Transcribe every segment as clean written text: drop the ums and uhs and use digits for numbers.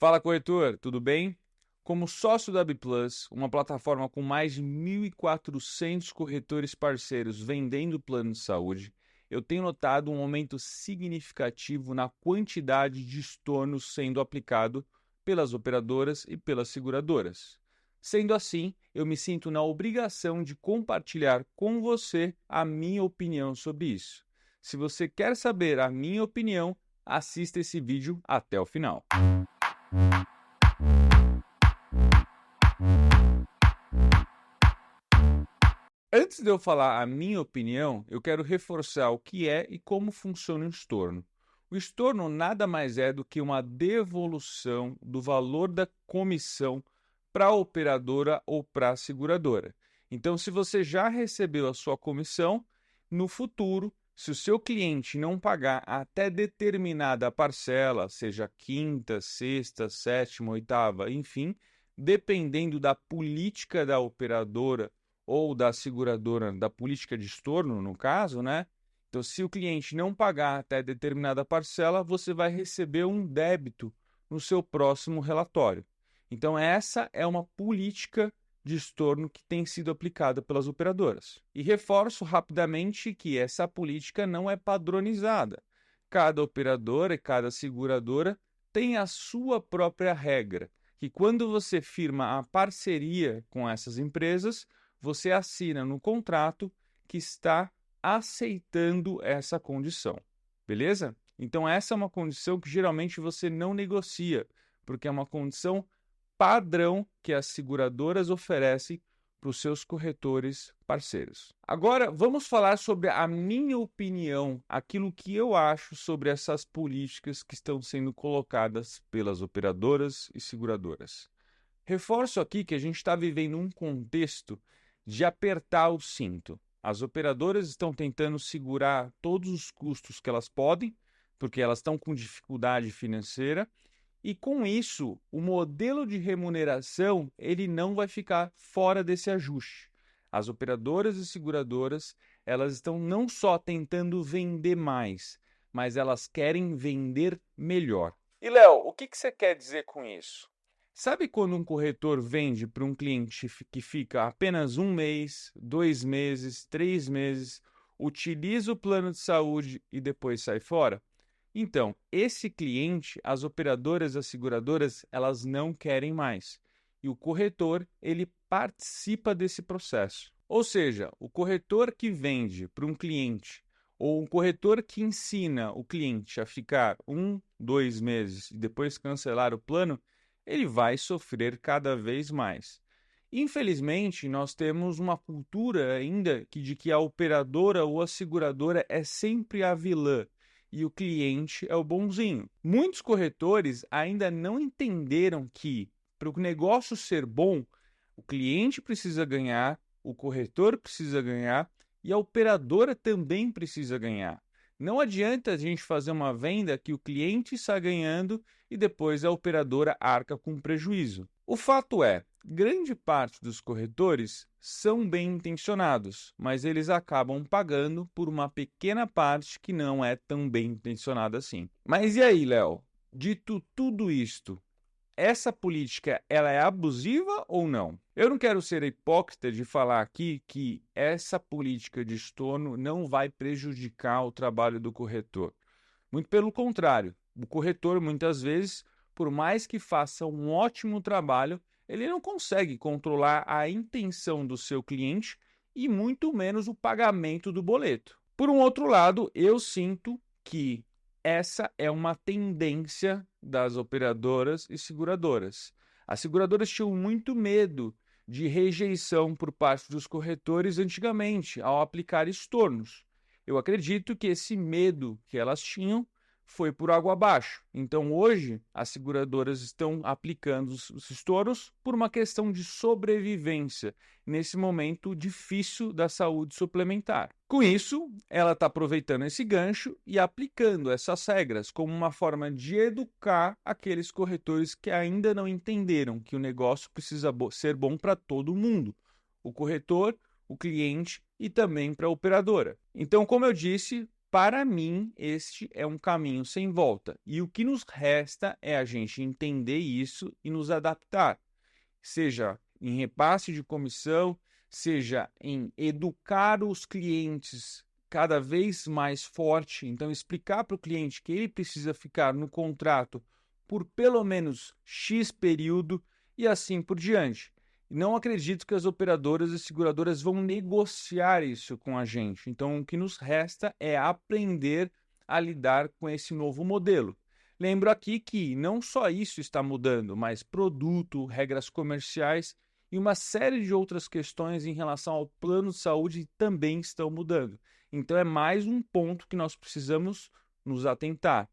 Fala, corretor, tudo bem? Como sócio da Biplus, uma plataforma com mais de 1.400 corretores parceiros vendendo plano de saúde, eu tenho notado um aumento significativo na quantidade de estornos sendo aplicado pelas operadoras e pelas seguradoras. Sendo assim, eu me sinto na obrigação de compartilhar com você a minha opinião sobre isso. Se você quer saber a minha opinião, assista esse vídeo até o final. Antes de eu falar a minha opinião, eu quero reforçar o que é e como funciona o estorno. O estorno nada mais é do que uma devolução do valor da comissão para a operadora ou para a seguradora. Então, se você já recebeu a sua comissão, no futuro, se o seu cliente não pagar até determinada parcela, seja quinta, sexta, sétima, oitava, enfim, dependendo da política da operadora ou da seguradora, da política de estorno, no caso, né? Então, se o cliente não pagar até determinada parcela, você vai receber um débito no seu próximo relatório. Então, essa é uma política de estorno que tem sido aplicada pelas operadoras. E reforço rapidamente que essa política não é padronizada. Cada operadora e cada seguradora tem a sua própria regra, que quando você firma a parceria com essas empresas, você assina no contrato que está aceitando essa condição, beleza? Então, essa é uma condição que geralmente você não negocia, porque é uma condição padrão que as seguradoras oferecem para os seus corretores parceiros. Agora, vamos falar sobre a minha opinião, aquilo que eu acho sobre essas políticas que estão sendo colocadas pelas operadoras e seguradoras. Reforço aqui que a gente está vivendo um contexto de apertar o cinto. As operadoras estão tentando segurar todos os custos que elas podem, porque elas estão com dificuldade financeira, e com isso, o modelo de remuneração ele não vai ficar fora desse ajuste. As operadoras e seguradoras, elas estão não só tentando vender mais, mas elas querem vender melhor. E Léo, o que você quer dizer com isso? Sabe quando um corretor vende para um cliente que fica apenas 1 mês, 2 meses, 3 meses, utiliza o plano de saúde e depois sai fora? Então, esse cliente, as operadoras, as seguradoras, elas não querem mais. E o corretor, ele participa desse processo. Ou seja, o corretor que vende para um cliente ou um corretor que ensina o cliente a ficar 1, 2 meses e depois cancelar o plano, ele vai sofrer cada vez mais. Infelizmente, nós temos uma cultura ainda de que a operadora ou a seguradora é sempre a vilã e o cliente é o bonzinho. Muitos corretores ainda não entenderam que, para o negócio ser bom, o cliente precisa ganhar, o corretor precisa ganhar e a operadora também precisa ganhar. Não adianta a gente fazer uma venda que o cliente está ganhando e depois a operadora arca com prejuízo. O fato é, grande parte dos corretores são bem intencionados, mas eles acabam pagando por uma pequena parte que não é tão bem intencionada assim. Mas e aí, Léo? Dito tudo isto, essa política ela é abusiva ou não? Eu não quero ser hipócrita de falar aqui que essa política de estorno não vai prejudicar o trabalho do corretor. Muito pelo contrário, o corretor muitas vezes, por mais que faça um ótimo trabalho, ele não consegue controlar a intenção do seu cliente e muito menos o pagamento do boleto. Por um outro lado, eu sinto que essa é uma tendência das operadoras e seguradoras. As seguradoras tinham muito medo de rejeição por parte dos corretores antigamente ao aplicar estornos. Eu acredito que esse medo que elas tinham foi por água abaixo. Então, hoje, as seguradoras estão aplicando os estornos por uma questão de sobrevivência nesse momento difícil da saúde suplementar. Com isso, ela está aproveitando esse gancho e aplicando essas regras como uma forma de educar aqueles corretores que ainda não entenderam que o negócio precisa ser bom para todo mundo. O corretor, o cliente e também para a operadora. Então, como eu disse, Para mim, este é um caminho sem volta. E o que nos resta é a gente entender isso e nos adaptar, seja em repasse de comissão, seja em educar os clientes cada vez mais forte. Então, explicar para o cliente que ele precisa ficar no contrato por pelo menos X período e assim por diante. Não acredito que as operadoras e seguradoras vão negociar isso com a gente. Então, o que nos resta é aprender a lidar com esse novo modelo. Lembro aqui que não só isso está mudando, mas produto, regras comerciais e uma série de outras questões em relação ao plano de saúde também estão mudando. Então, é mais um ponto que nós precisamos nos atentar.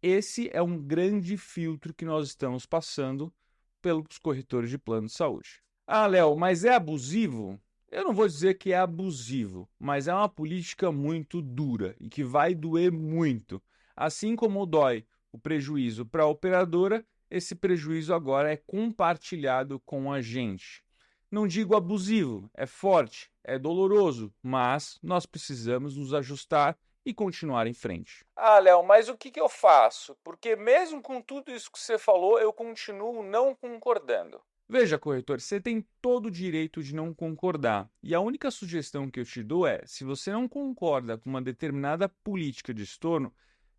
Esse é um grande filtro que nós estamos passando pelos corretores de plano de saúde. Ah, Léo, mas é abusivo? Eu não vou dizer que é abusivo, mas é uma política muito dura e que vai doer muito. Assim como dói o prejuízo para a operadora, esse prejuízo agora é compartilhado com a gente. Não digo abusivo, é forte, é doloroso, mas nós precisamos nos ajustar e continuar em frente. Ah, Léo, mas o que eu faço? Porque mesmo com tudo isso que você falou, eu continuo não concordando. Veja, corretor, você tem todo o direito de não concordar. E a única sugestão que eu te dou é: se você não concorda com uma determinada política de estorno,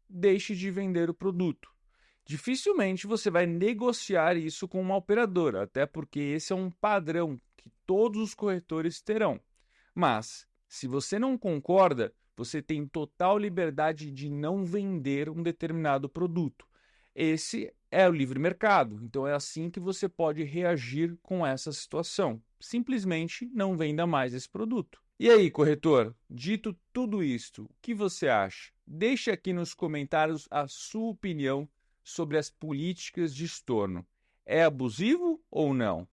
deixe de vender o produto. Dificilmente você vai negociar isso com uma operadora, até porque esse é um padrão que todos os corretores terão. Mas, se você não concorda, você tem total liberdade de não vender um determinado produto. Esse é o livre mercado, então é assim que você pode reagir com essa situação. Simplesmente não venda mais esse produto. E aí, corretor, dito tudo isto, o que você acha? Deixe aqui nos comentários a sua opinião sobre as políticas de estorno. É abusivo ou não?